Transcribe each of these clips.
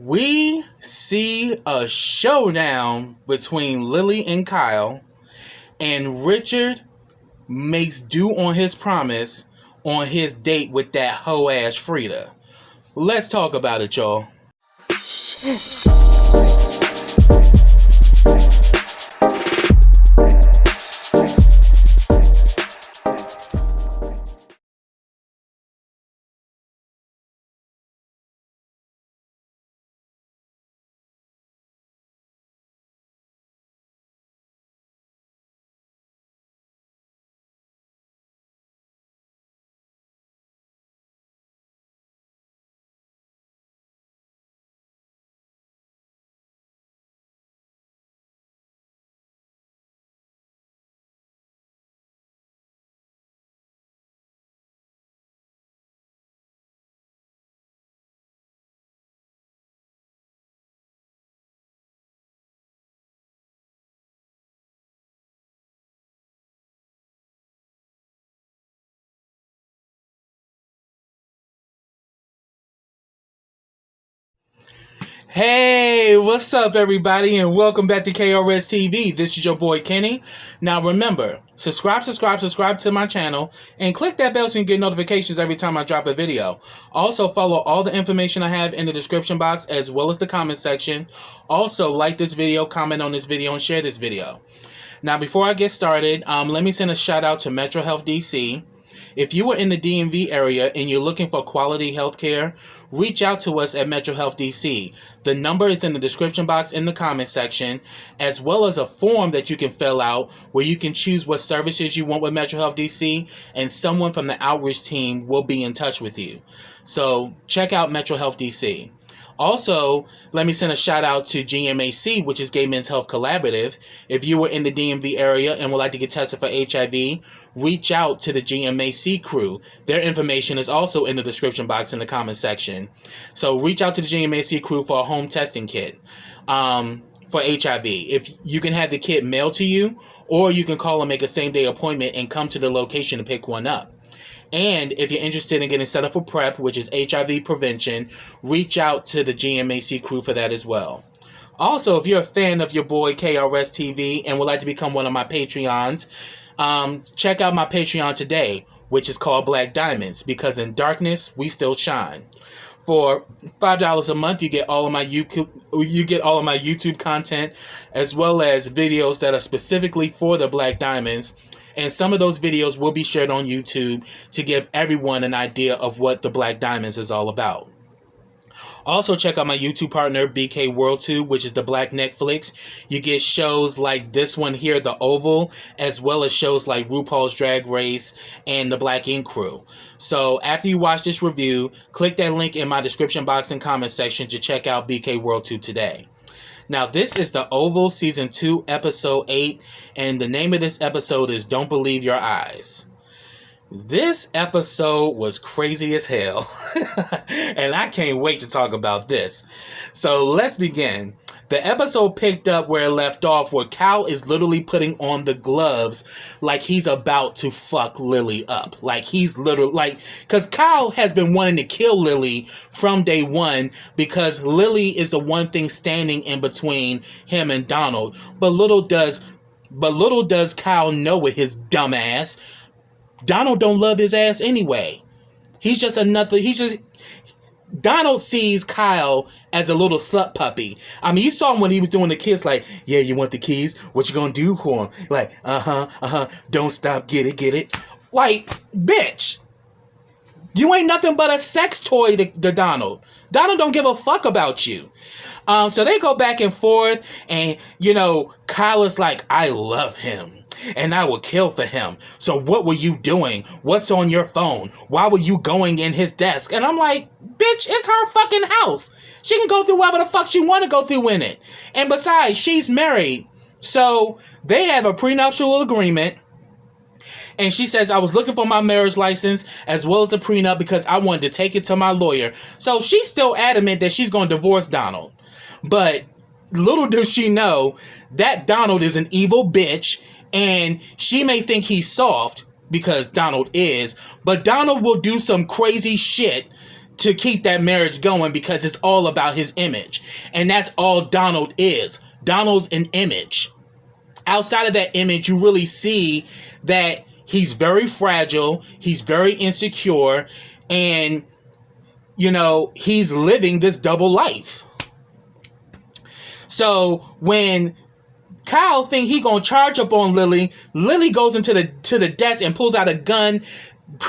We see a showdown between Lily and Kyle, and Richard makes due on his promise on his date with that hoe-ass Frida. Let's talk about it, y'all. Hey, what's up, everybody, and welcome back to KRSTV. This is your boy Kenny. Now remember, subscribe to my channel and click that bell so you can get notifications every time I drop a video. Also, follow all the information I have in the description box as well as the comment section. Also, like this video, comment on this video, and share this video. Now, before I get started, let me send a shout out to Metro Health DC. If you are in the DMV area and you're looking for quality health care, reach out to us at Metro Health DC. The number is in the description box in the comment section, as well as a form that you can fill out where you can choose what services you want with Metro Health DC, and someone from the outreach team will be in touch with you. So check out Metro Health DC. Also, let me send a shout out to GMHC, which is Gay Men's Health Collaborative. If you were in the DMV area and would like to get tested for HIV, reach out to the GMHC crew. Their information is also in the description box in the comment section. So reach out to the GMHC crew for a home testing kit for HIV. If you can have the kit mailed to you, or you can call and make a same-day appointment and come to the location to pick one up. And if you're interested in getting set up for PrEP, which is HIV prevention, reach out to the GMHC crew for that as well. Also, if you're a fan of your boy KRSTV and would like to become one of my Patreons, check out my Patreon today, which is called Black Diamonds, because in darkness, we still shine. For $5 a month, you get all of my YouTube content, as well as videos that are specifically for the Black Diamonds. And some of those videos will be shared on YouTube to give everyone an idea of what the Black Diamonds is all about. Also, check out my YouTube partner, BK World 2, which is the Black Netflix. You get shows like this one here, The Oval, as well as shows like RuPaul's Drag Race and The Black Ink Crew. So after you watch this review, click that link in my description box and comment section to check out BK World 2 today. Now, this is The Oval, Season 2, Episode 8, and the name of this episode is Don't Believe Your Eyes. This episode was crazy as hell, and I can't wait to talk about this. So let's begin. The episode picked up where it left off, where Kyle is literally putting on the gloves like he's about to fuck Lily up. Like he's literally, because Kyle has been wanting to kill Lily from day one, because Lily is the one thing standing in between him and Donald. But little does Kyle know with his dumb ass, Donald don't love his ass anyway. Donald sees Kyle as a little slut puppy. I mean, you saw him when he was doing the kiss, like, yeah, you want the keys? What you gonna do for him? Like, don't stop, get it. Like, bitch, you ain't nothing but a sex toy to Donald. Donald don't give a fuck about you. So they go back and forth, and, Kyle is like, I love him, and I will kill for him. So what were you doing? What's on your phone? Why were you going in his desk? And I'm like, bitch, it's her fucking house. She can go through whatever the fuck she want to go through in it. And besides, she's married. So they have a prenuptial agreement. And she says, I was looking for my marriage license as well as the prenup because I wanted to take it to my lawyer. So she's still adamant that she's going to divorce Donald. But little does she know that Donald is an evil bitch. And she may think he's soft, because Donald is, but Donald will do some crazy shit to keep that marriage going because it's all about his image. And that's all Donald is. Donald's an image. Outside of that image, you really see that he's very fragile, he's very insecure, and, you know, he's living this double life. So when Kyle think he gonna charge up on Lily, Lily goes into the desk and pulls out a gun,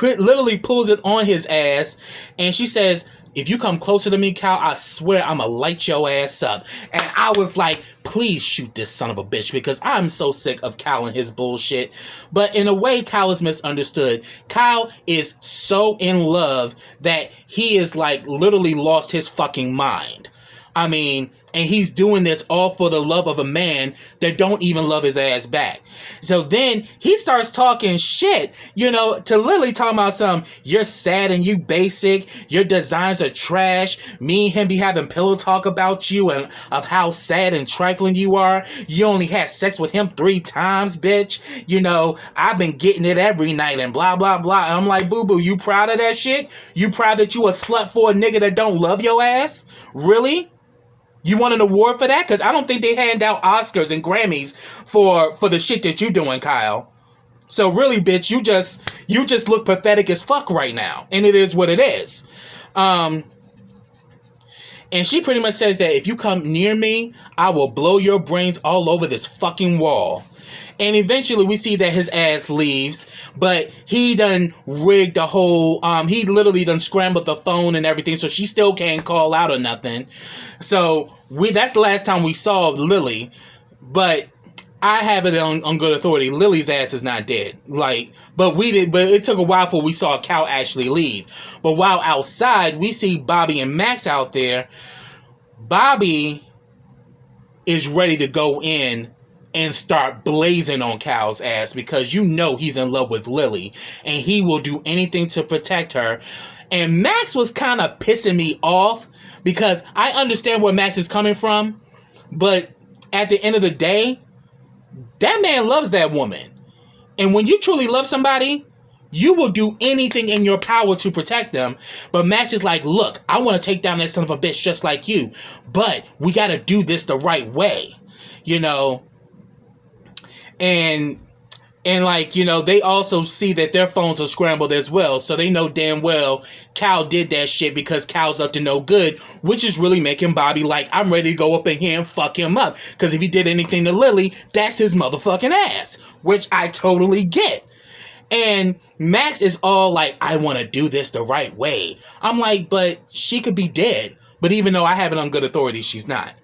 literally pulls it on his ass, and she says, if you come closer to me, Kyle, I swear I'ma light your ass up. And I was like, please shoot this son of a bitch, because I'm so sick of Kyle and his bullshit. But in a way, Kyle is misunderstood. Kyle is so in love that he is like literally lost his fucking mind. I mean, and he's doing this all for the love of a man that don't even love his ass back. So then he starts talking shit, you know, to Lily, talking about you're sad and you basic, your designs are trash, me and him be having pillow talk about you and of how sad and trifling you are. You only had sex with him 3 times, bitch. You know, I've been getting it every night and blah, blah, blah. And I'm like, boo-boo, you proud of that shit? You proud that you a slut for a nigga that don't love your ass? Really? You want an award for that? Because I don't think they hand out Oscars and Grammys for the shit that you doing, Kyle. So really, bitch, you just look pathetic as fuck right now. And it is what it is. And she pretty much says that if you come near me, I will blow your brains all over this fucking wall. And eventually we see that his ass leaves, but he done rigged the whole, he literally done scrambled the phone and everything, so she still can't call out or nothing. So that's the last time we saw Lily, but I have it on good authority. Lily's ass is not dead. But it took a while before we saw Cal actually leave. But while outside, we see Bobby and Max out there. Bobby is ready to go in and start blazing on Cal's ass because you know he's in love with Lily and he will do anything to protect her. And Max was kind of pissing me off because I understand where Max is coming from, but at the end of the day, that man loves that woman. And when you truly love somebody, you will do anything in your power to protect them. But Max is like, look, I want to take down that son of a bitch just like you, but we got to do this the right way, you know. And like, you know, they also see that their phones are scrambled as well. So they know damn well Cal did that shit because Cal's up to no good, which is really making Bobby like, I'm ready to go up in here and fuck him up. Because if he did anything to Lily, that's his motherfucking ass, which I totally get. And Max is all like, I want to do this the right way. I'm like, but she could be dead. But even though I have it on good authority, she's not.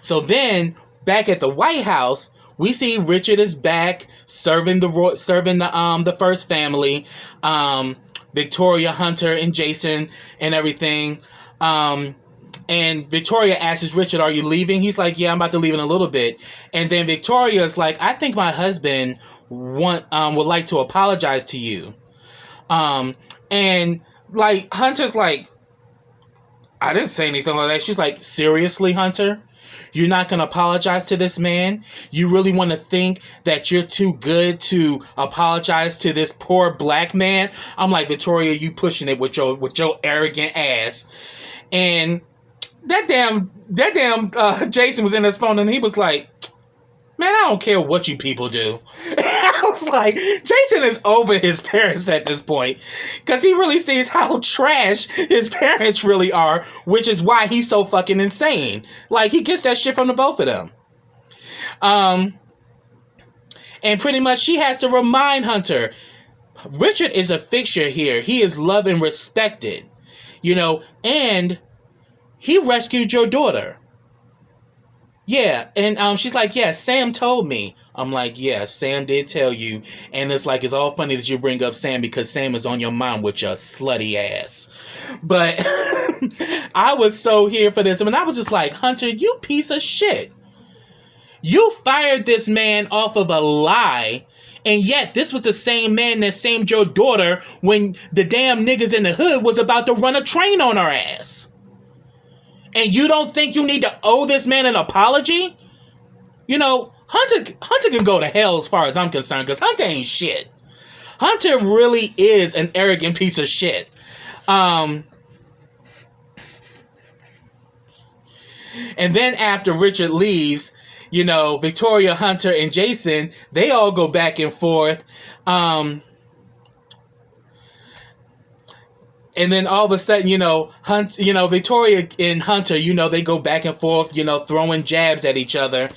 So then, back at the White House, we see Richard is back serving the first family, Victoria, Hunter, and Jason, and everything. And Victoria asks Richard, "Are you leaving?" He's like, "Yeah, I'm about to leave in a little bit." And then Victoria's like, "I think my husband would like to apologize to you." And like Hunter's like, "I didn't say anything like that." She's like, "Seriously, Hunter? You're not going to apologize to this man? You really want to think that you're too good to apologize to this poor black man?" I'm like, Victoria, you pushing it with your arrogant ass. And that damn Jason was in his phone and he was like, "Man, I don't care what you people do." I was like, Jason is over his parents at this point. Because he really sees how trash his parents really are. Which is why he's so fucking insane. Like, he gets that shit from the both of them. And pretty much she has to remind Hunter, Richard is a fixture here. He is loved and respected. You know, and he rescued your daughter. Yeah, and she's like, "Yeah, Sam told me." I'm like, "Yeah, Sam did tell you." And it's like, it's all funny that you bring up Sam because Sam is on your mind with your slutty ass. But I was so here for this. I mean, I was just like, Hunter, you piece of shit. You fired this man off of a lie. And yet, this was the same man that samed your daughter when the damn niggas in the hood was about to run a train on her ass. And you don't think you need to owe this man an apology? You know, Hunter can go to hell as far as I'm concerned, because Hunter ain't shit. Hunter really is an arrogant piece of shit. And then after Richard leaves, you know, Victoria, Hunter, and Jason, they all go back and forth. And then all of a sudden, you know, Victoria and Hunter, you know, they go back and forth, you know, throwing jabs at each other.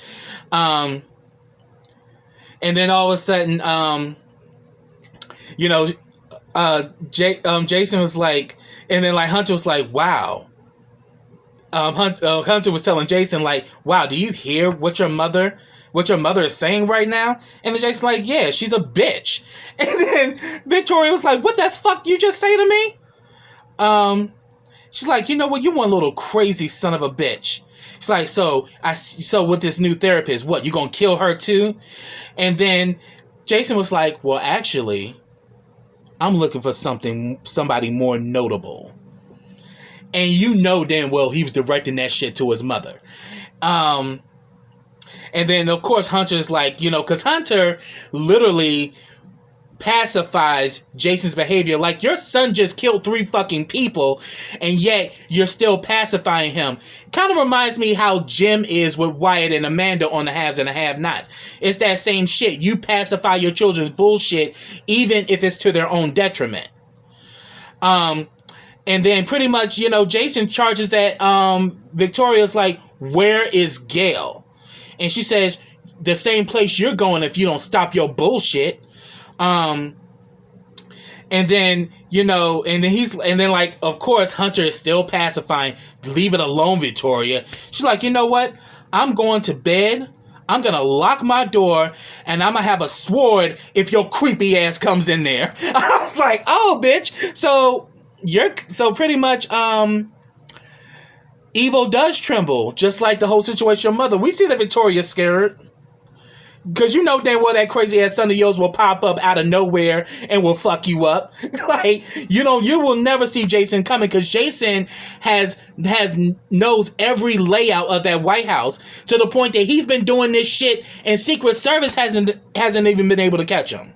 And then all of a sudden, you know, Jason was like, and then like Hunter was like, wow. Hunter was telling Jason like, wow, do you hear what your mother is saying right now? And then Jason's like, yeah, she's a bitch. And then Victoria was like, what the fuck you just say to me? She's like, you know what? You one little crazy son of a bitch. It's like, so with this new therapist, what, you gonna kill her too? And then Jason was like, well, actually, I'm looking for somebody more notable. And you know damn well he was directing that shit to his mother. And then, of course, Hunter's like, you know, because Hunter literally pacifies Jason's behavior. Like, your son just killed 3 fucking people, and yet you're still pacifying him. Kind of reminds me how Jim is with Wyatt and Amanda on the Haves and the Have-Nots. It's that same shit. You pacify your children's bullshit, even if it's to their own detriment. And then pretty much, you know, Jason charges at Victoria's like, where is Gail? And she says, the same place you're going if you don't stop your bullshit. And then, you know, and then like, of course, Hunter is still pacifying. Leave it alone, Victoria. She's like, you know what? I'm going to bed. I'm going to lock my door, and I'm going to have a sword if your creepy ass comes in there. I was like, oh, bitch. So pretty much, evil does tremble, just like the whole situation with your mother. We see that Victoria's scared. Because you know damn well that crazy ass son of yours will pop up out of nowhere and will fuck you up. Like, you know, you will never see Jason coming, because Jason knows every layout of that White House, to the point that he's been doing this shit and Secret Service hasn't even been able to catch him.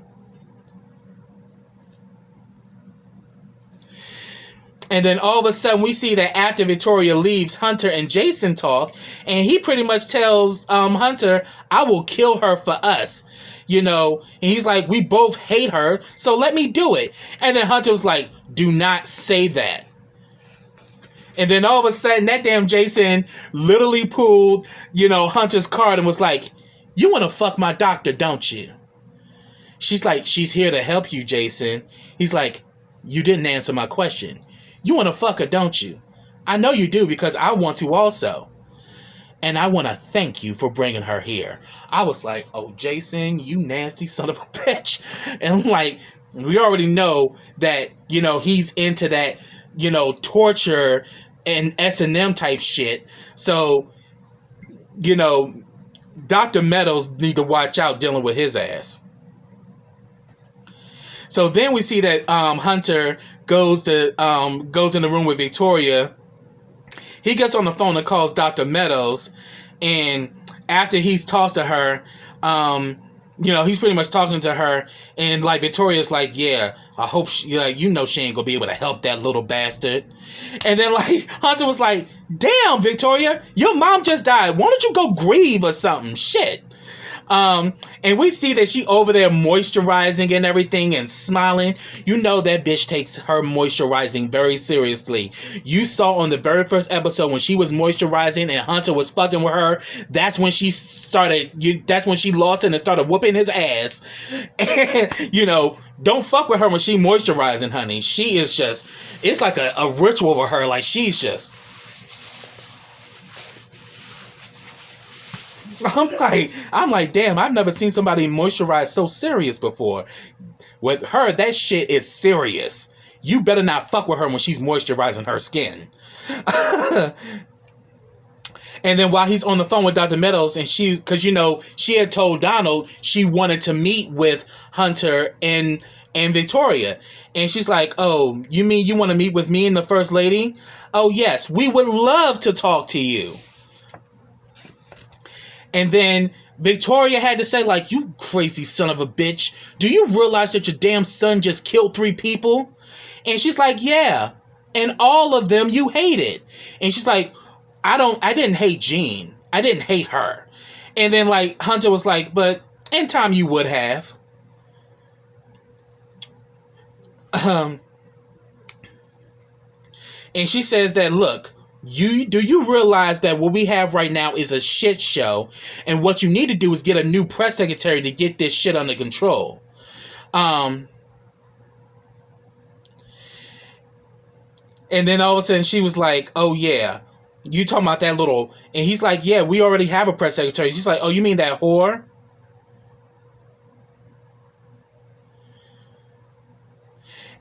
And then all of a sudden, we see that after Victoria leaves, Hunter and Jason talk, and he pretty much tells Hunter, I will kill her for us. You know, and he's like, we both hate her, so let me do it. And then Hunter was like, do not say that. And then all of a sudden, that damn Jason literally pulled, you know, Hunter's card and was like, you want to fuck my doctor, don't you? She's like, she's here to help you, Jason. He's like, you didn't answer my question. You want to fuck her, don't you? I know you do, because I want to also. And I want to thank you for bringing her here. I was like, oh, Jason, you nasty son of a bitch. And like, we already know that, you know, he's into that, you know, torture and S&M type shit. So, you know, Dr. Meadows need to watch out dealing with his ass. So then we see that Hunter goes in the room with Victoria. He gets on the phone and calls Dr. Meadows, and after he's tossed to her, you know, he's pretty much talking to her, and like Victoria's like, yeah, I hope she, like, you know, she ain't gonna be able to help that little bastard. And then like Hunter was like, damn, Victoria, your mom just died. Why don't you go grieve or something? Shit. And we see that she over there moisturizing and everything and smiling. You know that bitch takes her moisturizing very seriously. You saw on the very first episode when she was moisturizing and Hunter was fucking with her. That's when she that's when she lost it and started whooping his ass. And, you know, don't fuck with her when she moisturizing, honey. She is just, it's like a ritual for her. Like, she's just, I'm like, damn, I've never seen somebody moisturize so serious before. With her, that shit is serious. You better not fuck with her when she's moisturizing her skin. And then while he's on the phone with Dr. Meadows, and because, you know, she had told Donald she wanted to meet with Hunter and Victoria. And she's like, oh, you mean you want to meet with me and the First Lady? Oh, yes, we would love to talk to you. And then Victoria had to say, like, you crazy son of a bitch. Do you realize that your damn son just killed 3 people? And she's like, yeah. And all of them you hated. And she's like, I didn't hate Jean. I didn't hate her. And then, like, Hunter was like, but in time you would have. And she says that, look, do you realize that what we have right now is a shit show, and what you need to do is get a new press secretary to get this shit under control. And then all of a sudden she was like, oh yeah, you talking about that little, and he's like, yeah, we already have a press secretary. She's like, oh, you mean that whore?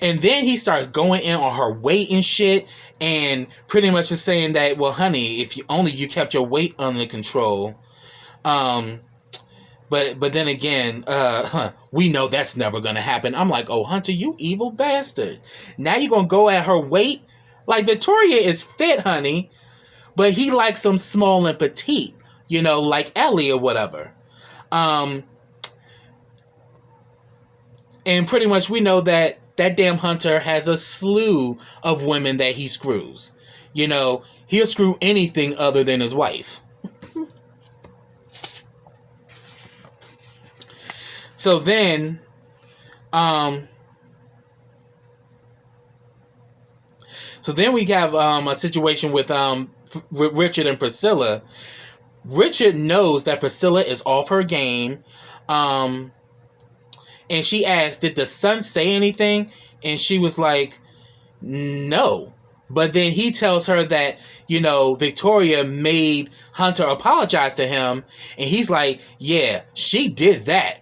And then he starts going in on her weight and shit, and pretty much is saying that, well, honey, if you only you kept your weight under control. But then again, we know that's never gonna happen. I'm like, oh, Hunter, you evil bastard. Now you're gonna go at her weight? Like, Victoria is fit, honey, but he likes them small and petite, you know, like Ellie or whatever. And pretty much we know that damn Hunter has a slew of women that he screws. You know, he'll screw anything other than his wife. So then, we have a situation with Richard and Priscilla. Richard knows that Priscilla is off her game. And she asked, did the son say anything? And she was like, no. But then he tells her that, you know, Victoria made Hunter apologize to him. And he's like, yeah, she did that.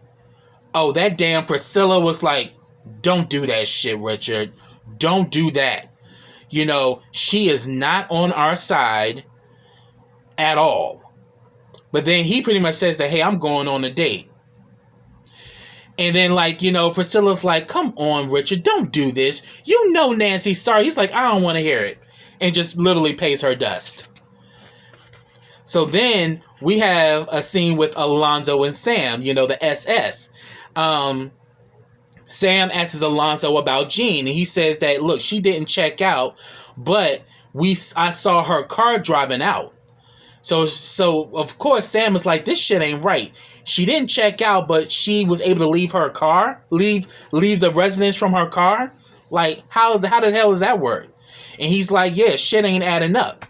Oh, that damn Priscilla was like, don't do that shit, Richard. Don't do that. You know, she is not on our side at all. But then he pretty much says that, hey, I'm going on a date. And then, like, you know, Priscilla's like, come on, Richard, don't do this. You know Nancy's sorry. He's like, I don't want to hear it. And just literally pays her dust. So then we have a scene with Alonzo and Sam, you know, the SS. Sam asks Alonzo about Jean, and he says that, look, she didn't check out, but I saw her car driving out. So of course Sam is like, this shit ain't right. She didn't check out, but she was able to leave her car, leave the residence from her car. Like, how the hell does that work? And he's like, yeah, shit ain't adding up,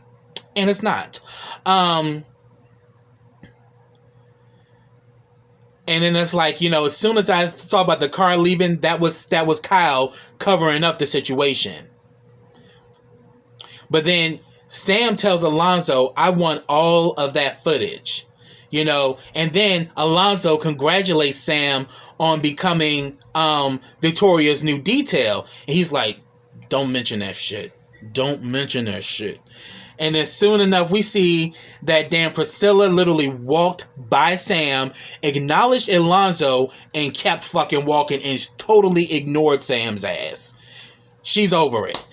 and it's not. And then it's like, you know, as soon as I saw about the car leaving, that was Kyle covering up the situation. But then Sam tells Alonzo, I want all of that footage. You know, and then Alonzo congratulates Sam on becoming Victoria's new detail. And he's like, don't mention that shit. Don't mention that shit. And then soon enough, we see that damn Priscilla literally walked by Sam, acknowledged Alonzo, and kept fucking walking and totally ignored Sam's ass. She's over it.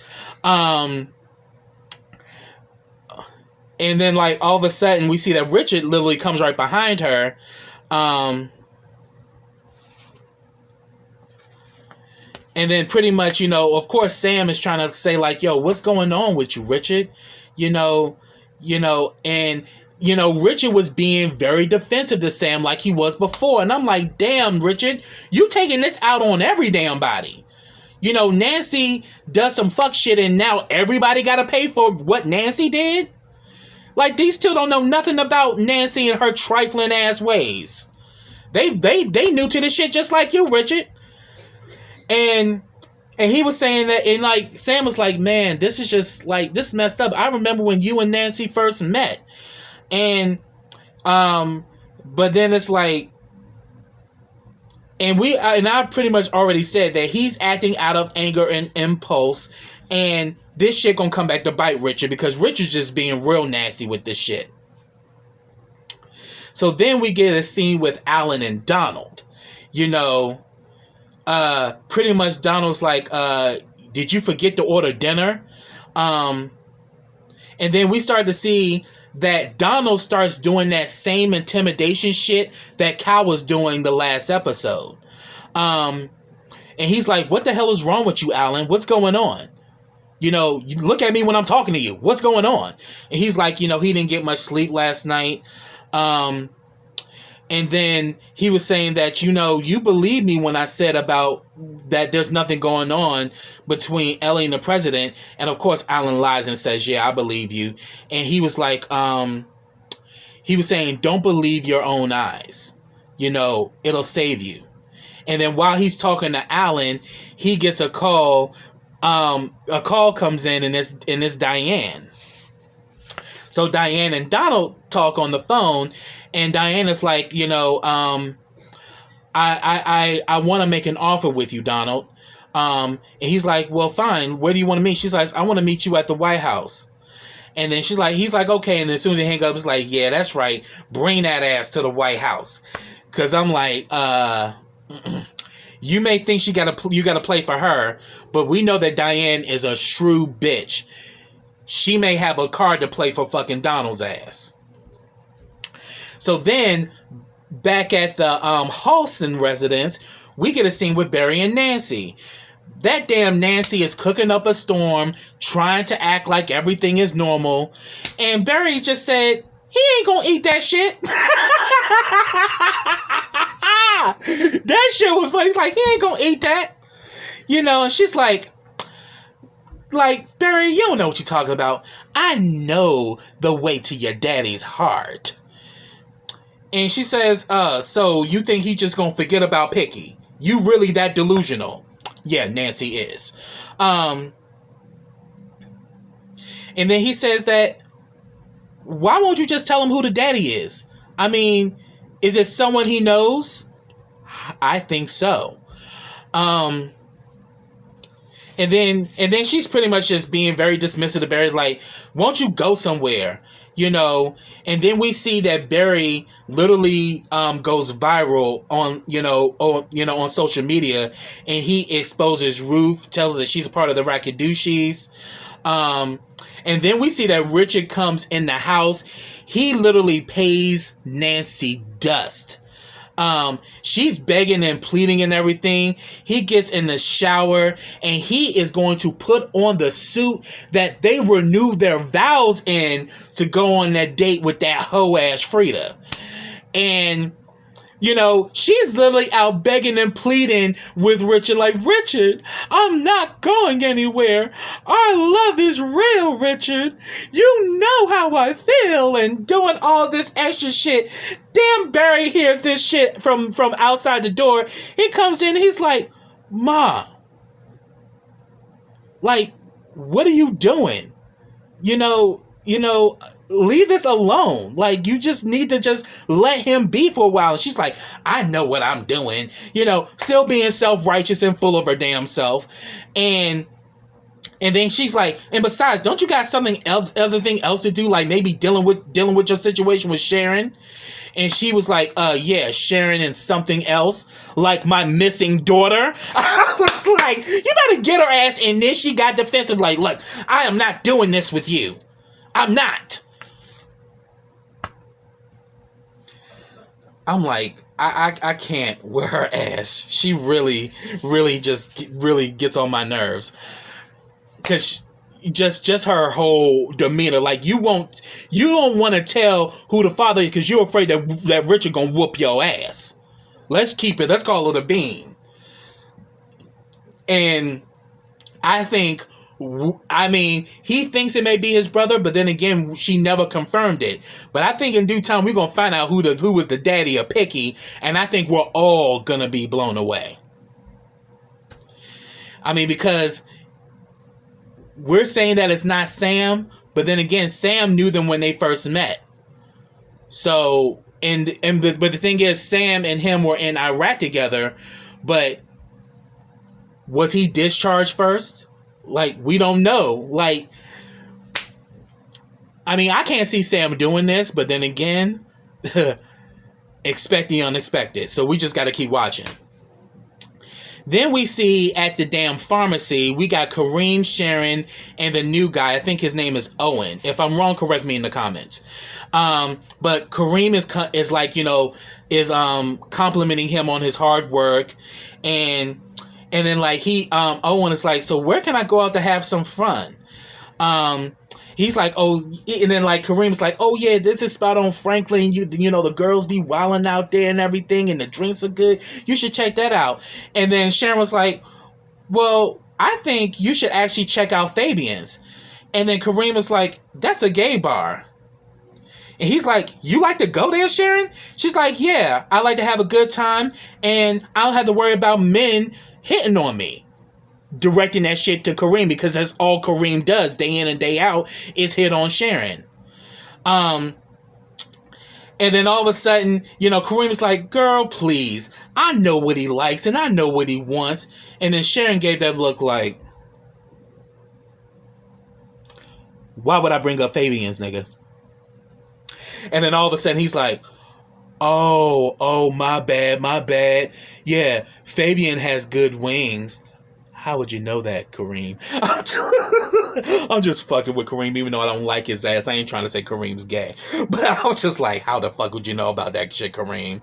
And then, like, all of a sudden, we see that Richard literally comes right behind her. And then pretty much, you know, of course, Sam is trying to say, like, yo, what's going on with you, Richard? You know, and, you know, Richard was being very defensive to Sam like he was before. And I'm like, damn, Richard, you taking this out on every damn body. You know, Nancy does some fuck shit and now everybody got to pay for what Nancy did? Like, these two don't know nothing about Nancy and her trifling ass ways. They new to this shit just like you, Richard. And he was saying that, and like, Sam was like, man, this is just like, this messed up. I remember when you and Nancy first met. And, but then it's like, and I pretty much already said that he's acting out of anger and impulse, and this shit gonna come back to bite Richard because Richard's just being real nasty with this shit. So then we get a scene with Alan and Donald. You know, pretty much Donald's like, did you forget to order dinner? And then we start to see that Donald starts doing that same intimidation shit that Cal was doing the last episode. And he's like, what the hell is wrong with you, Alan? What's going on? You know, you look at me when I'm talking to you. What's going on? And he's like, you know, he didn't get much sleep last night. And then he was saying that, you know, you believe me when I said about that there's nothing going on between Ellie and the president. And of course, Alan lies and says, yeah, I believe you. And he was like, he was saying, don't believe your own eyes. You know, it'll save you. And then while he's talking to Alan, he gets a call. A call comes in, and it's Diane. So Diane and Donald talk on the phone, and Diane is like, you know, I want to make an offer with you, Donald. And he's like, well, fine. Where do you want to meet? She's like, I want to meet you at the White House. And then he's like, okay. And then as soon as he hangs up, it's like, yeah, that's right. Bring that ass to the White House. Because I'm like, you may think you gotta play for her, but we know that Diane is a shrewd bitch. She may have a card to play for fucking Donald's ass. So then, back at the Halston residence, we get a scene with Barry and Nancy. That damn Nancy is cooking up a storm, trying to act like everything is normal. And Barry just said, he ain't gonna eat that shit. That shit was funny. He's like, he ain't gonna eat that. You know, and she's like, Barry, you don't know what you're talking about. I know the way to your daddy's heart. And she says, so you think he's just gonna forget about Picky? You really that delusional? Yeah, Nancy is. And then he says that, why won't you just tell him who the daddy is? I mean, is it someone he knows? I think so. And then she's pretty much just being very dismissive of Barry, like, won't you go somewhere? You know, and then we see that Barry literally goes viral on on social media, and he exposes Ruth, tells her that she's a part of the Rakadooshis. And then we see that Richard comes in the house. He literally pays Nancy dust. She's begging and pleading and everything. He gets in the shower and he is going to put on the suit that they renewed their vows in to go on that date with that hoe ass Frida. And you know, she's literally out begging and pleading with Richard, like, Richard, I'm not going anywhere. Our love is real, Richard. You know how I feel, and doing all this extra shit. Damn, Barry hears this shit from outside the door. He comes in, he's like, Ma, like, what are you doing? You know, leave this alone. Like, you just need to just let him be for a while. And she's like, I know what I'm doing. You know, still being self-righteous and full of her damn self. And then she's like, and besides, don't you got other thing else to do? Like maybe dealing with your situation with Sharon? And she was like, yeah, Sharon and something else, like my missing daughter. I was like, you better get her ass in this. She got defensive, like, look, I am not doing this with you. I'm not. I'm like, I can't with her ass. She really gets on my nerves. Cause just her whole demeanor, like you don't want to tell who the father is because you're afraid that Richard gonna whoop your ass. Let's call it a bean. And I mean, he thinks it may be his brother, but then again, she never confirmed it. But I think in due time, we're going to find out who was the daddy of Picky, and I think we're all going to be blown away. I mean, because we're saying that it's not Sam, but then again, Sam knew them when they first met. So, but the thing is, Sam and him were in Iraq together, but was he discharged first? Like, we don't know. Like, I mean, I can't see Sam doing this, but then again, expect the unexpected. So we just got to keep watching. Then we see at the damn pharmacy, we got Kareem, Sharon, and the new guy. I think his name is Owen. If I'm wrong, correct me in the comments. But Kareem is like, is complimenting him on his hard work, and then like Owen is like, so where can I go out to have some fun? He's like, oh, and then like Kareem's like, oh yeah, this is spot on Franklin. You know the girls be wilding out there and everything, and the drinks are good. You should check that out. And then Sharon was like, well, I think you should actually check out Fabian's. And then Kareem was like, that's a gay bar. And he's like, you like to go there, Sharon? She's like, yeah, I like to have a good time, and I don't have to worry about men hitting on me. Directing that shit to Kareem, because that's all Kareem does day in and day out is hit on Sharon. And then all of a sudden, Kareem's like, girl, please, I know what he likes and I know what he wants. And then Sharon gave that look like, why would I bring up Fabian's, nigga? And then all of a sudden he's like, oh, my bad. Yeah, Fabian has good wings. How would you know that, Kareem? I'm just fucking with Kareem, even though I don't like his ass. I ain't trying to say Kareem's gay. But I was just like, how the fuck would you know about that shit, Kareem?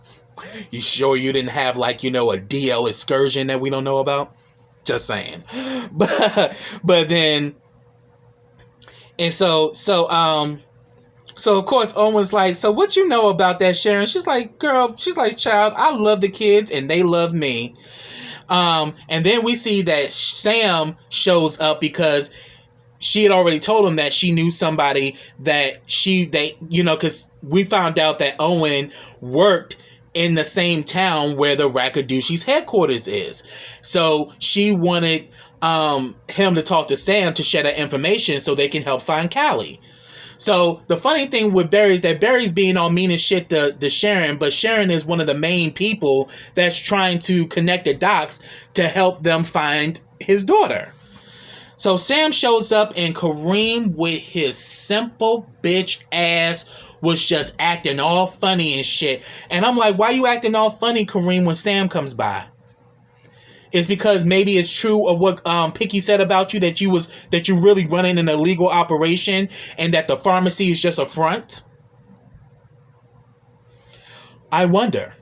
You sure you didn't have, like, a DL excursion that we don't know about? Just saying. But then... And so of course, Owen's like, so what you know about that, Sharon? She's like, child, I love the kids and they love me. And then we see that Sam shows up because she had already told him that she knew somebody because we found out that Owen worked in the same town where the Rakadushi's headquarters is. So she wanted him to talk to Sam to share that information so they can help find Callie. So the funny thing with Barry is that Barry's being all mean as shit to Sharon, but Sharon is one of the main people that's trying to connect the dots to help them find his daughter. So Sam shows up and Kareem with his simple bitch ass was just acting all funny and shit. And I'm like, why you acting all funny, Kareem, when Sam comes by? It's because maybe it's true of what Picky said about you, that you really running an illegal operation and that the pharmacy is just a front. I wonder.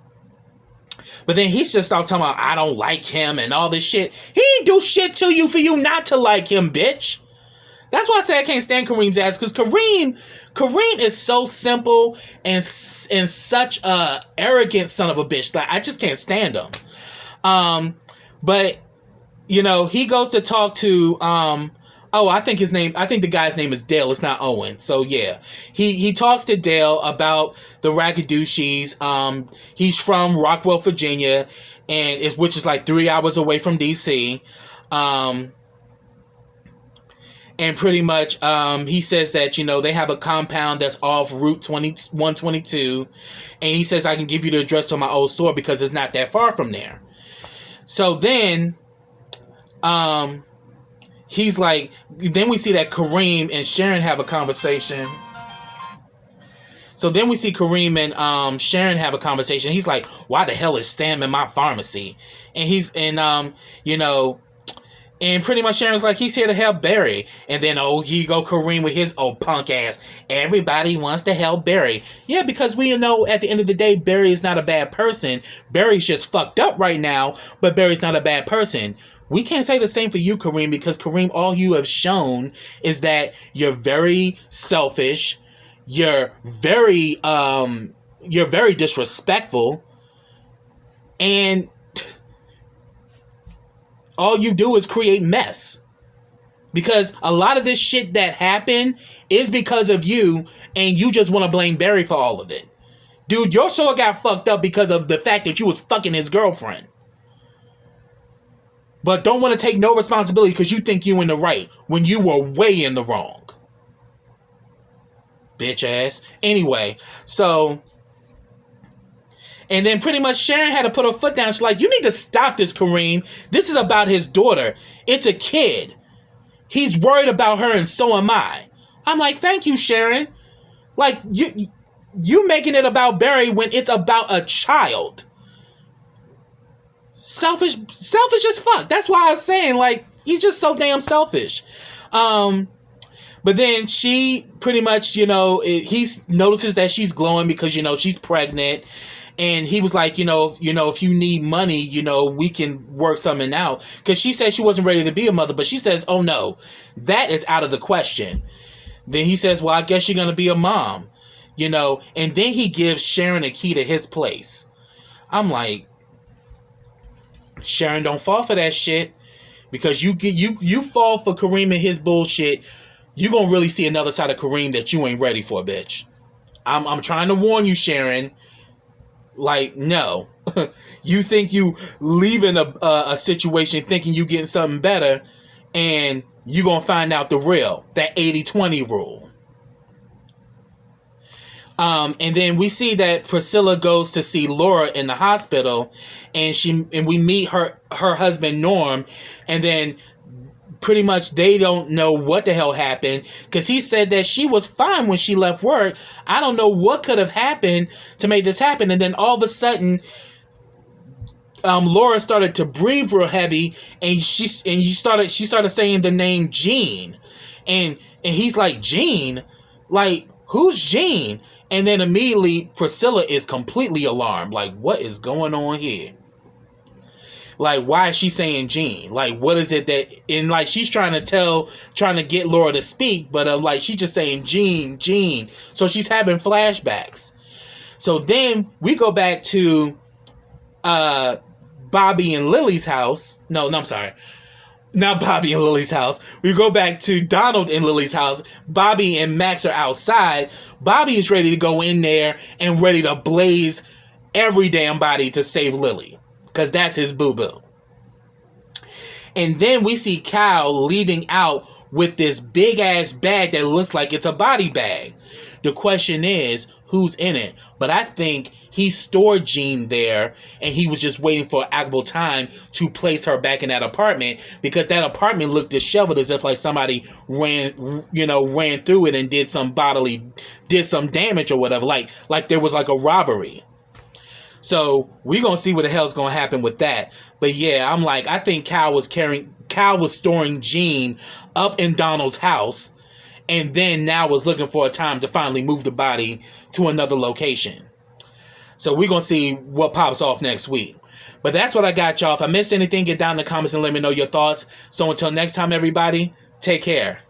But then he's just out talking about, I don't like him and all this shit. He ain't do shit to you for you not to like him, bitch. That's why I say I can't stand Kareem's ass, because Kareem is so simple and such a arrogant son of a bitch. Like, I just can't stand him. But, he goes to talk to, I think the guy's name is Dale. It's not Owen. So, yeah. He talks to Dale about the Rakadushis. He's from Rockwell, Virginia, which is like 3 hours away from D.C. And pretty much, he says that, they have a compound that's off Route 122. And he says, I can give you the address to my old store because it's not that far from there. So then, he's like, then we see that Kareem and Sharon have a conversation. So then we see Kareem and Sharon have a conversation. He's like, why the hell is Sam in my pharmacy? And pretty much Sharon's like, he's here to help Barry. And then, he go Kareem with his old punk ass. Everybody wants to help Barry. Yeah, because we know at the end of the day, Barry is not a bad person. Barry's just fucked up right now, but Barry's not a bad person. We can't say the same for you, Kareem, because Kareem, all you have shown is that you're very selfish. You're very disrespectful. And all you do is create mess. Because a lot of this shit that happened is because of you, and you just want to blame Barry for all of it. Dude, your show got fucked up because of the fact that you was fucking his girlfriend. But don't want to take no responsibility because you think you in the right when you were way in the wrong. Bitch ass. Anyway, so... And then pretty much Sharon had to put her foot down. She's like, you need to stop this, Kareem. This is about his daughter. It's a kid. He's worried about her and so am I. I'm like, thank you, Sharon. Like, you making it about Barry when it's about a child. selfish as fuck. That's why I was saying, like, he's just so damn selfish. But then she pretty much, he notices that she's glowing because, she's pregnant. And he was like, if you need money, we can work something out. Because she said she wasn't ready to be a mother. But she says, oh, no, that is out of the question. Then he says, well, I guess you're going to be a mom, And then he gives Sharon a key to his place. I'm like, Sharon, don't fall for that shit. Because you fall for Kareem and his bullshit, you're going to really see another side of Kareem that you ain't ready for, bitch. I'm trying to warn you, Sharon. Like, no. You think you leaving a situation thinking you getting something better, and you going to find out the real. That 80-20 rule. And then we see that Priscilla goes to see Laura in the hospital, and we meet her husband Norm, and then pretty much they don't know what the hell happened, because he said that she was fine when she left work. I don't know what could have happened to make this happen, and then all of a sudden, Laura started to breathe real heavy, and she started saying the name Jean, and he's like, Jean, like, who's Jean? And then immediately Priscilla is completely alarmed. Like, what is going on here? Like, why is she saying Jean? Like, what is it that... And, like, she's trying to get Laura to speak, but, like, she's just saying Jean. So she's having flashbacks. So then we go back to Bobby and Lily's house. No, I'm sorry. Not Bobby and Lily's house. We go back to Donald and Lily's house. Bobby and Max are outside. Bobby is ready to go in there and ready to blaze every damn body to save Lily. Because that's his boo-boo. And then we see Cal leaving out with this big-ass bag that looks like it's a body bag. The question is, who's in it? But I think he stored Jean there, and he was just waiting for equitable time to place her back in that apartment, because that apartment looked disheveled, as if like somebody ran through it and did some damage or whatever, like there was like a robbery. So we're gonna see what the hell's gonna happen with that. But yeah, I'm like, I think Cal was storing Jean up in Donald's house, and then now was looking for a time to finally move the body to another location. So we're going to see what pops off next week. But that's what I got, y'all. If I missed anything, get down in the comments and let me know your thoughts. So until next time, everybody, take care.